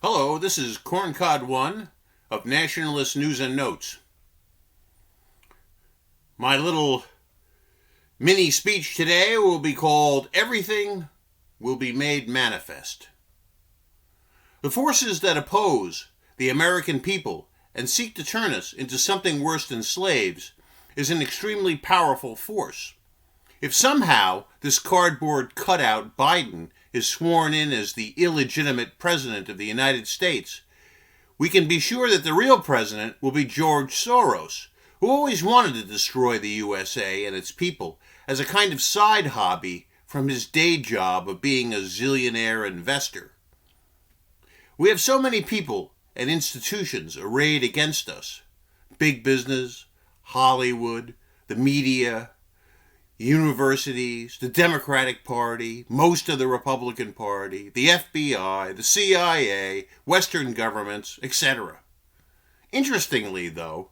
Hello, this is Corncod 1 of Nationalist News and Notes. My little mini speech today will be called Everything Will Be Made Manifest. The forces that oppose the American people and seek to turn us into something worse than slaves is an extremely powerful force. If somehow this cardboard cutout Biden is sworn in as the illegitimate president of the United States, we can be sure that the real president will be George Soros, who always wanted to destroy the USA and its people as a kind of side hobby from his day job of being a zillionaire investor. We have so many people and institutions arrayed against us. Big business, Hollywood, the media, universities, the Democratic Party, most of the Republican Party, the FBI, the CIA, Western governments, etc. Interestingly, though,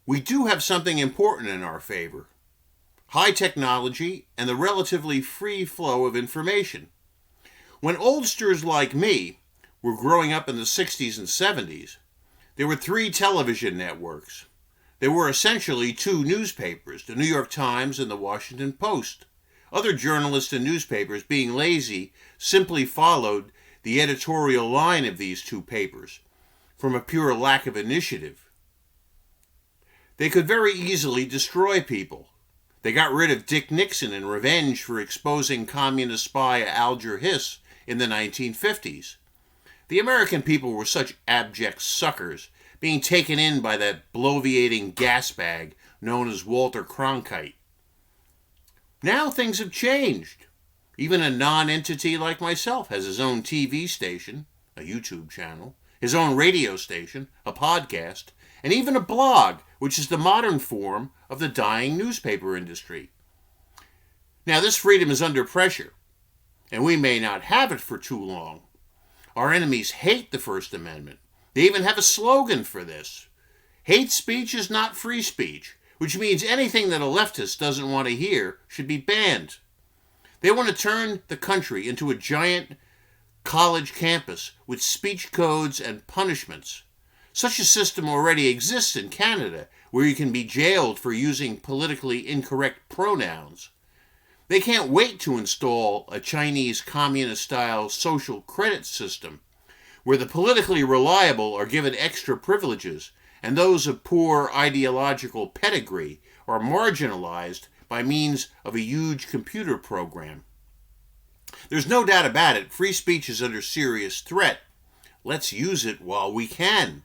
we do have something important in our favor: high technology and the relatively free flow of information. When oldsters like me were growing up in the 60s and 70s, there were 3 television networks. There were essentially 2 newspapers, the New York Times and the Washington Post. Other journalists and newspapers, being lazy, simply followed the editorial line of these 2 papers from a pure lack of initiative. They could very easily destroy people. They got rid of Dick Nixon in revenge for exposing communist spy Alger Hiss in the 1950s. The American people were such abject suckers, being taken in by that bloviating gas bag known as Walter Cronkite. Now things have changed. Even a non-entity like myself has his own TV station, a YouTube channel, his own radio station, a podcast, and even a blog, which is the modern form of the dying newspaper industry. Now this freedom is under pressure, and we may not have it for too long. Our enemies hate the First Amendment. They even have a slogan for this: hate speech is not free speech, which means anything that a leftist doesn't want to hear should be banned. They want to turn the country into a giant college campus with speech codes and punishments. Such a system already exists in Canada, where you can be jailed for using politically incorrect pronouns. They can't wait to install a Chinese communist-style social credit system, where the politically reliable are given extra privileges and those of poor ideological pedigree are marginalized by means of a huge computer program. There's no doubt about it, free speech is under serious threat. Let's use it while we can.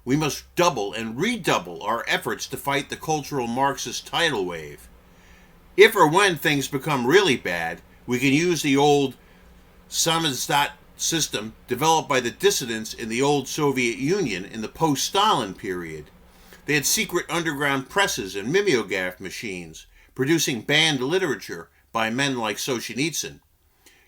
We must double and redouble our efforts to fight the cultural Marxist tidal wave. If or when things become really bad, we can use the old samizdat system developed by the dissidents in the old Soviet Union in the post-Stalin period. They had secret underground presses and mimeograph machines, producing banned literature by men like Solzhenitsyn.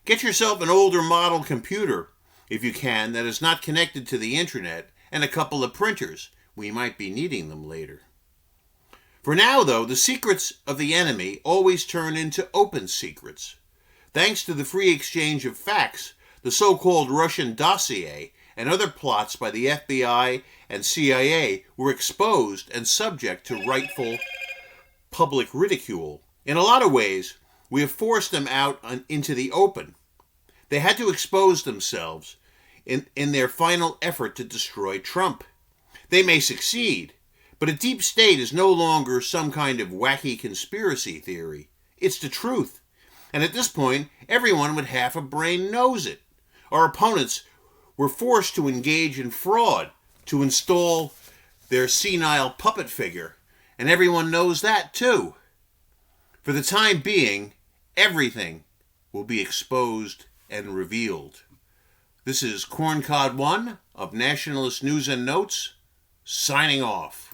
Get yourself an older model computer, if you can, that is not connected to the internet, and a couple of printers. We might be needing them later. For now, though, the secrets of the enemy always turn into open secrets. Thanks to the free exchange of facts, the so-called Russian dossier and other plots by the FBI and CIA were exposed and subject to rightful public ridicule. In a lot of ways, we have forced them out into the open. They had to expose themselves in their final effort to destroy Trump. They may succeed, but a deep state is no longer some kind of wacky conspiracy theory. It's the truth. And at this point, everyone with half a brain knows it. Our opponents were forced to engage in fraud to install their senile puppet figure, and everyone knows that too. For the time being, everything will be exposed and revealed. This is Corncod 1 of Nationalist News and Notes, signing off.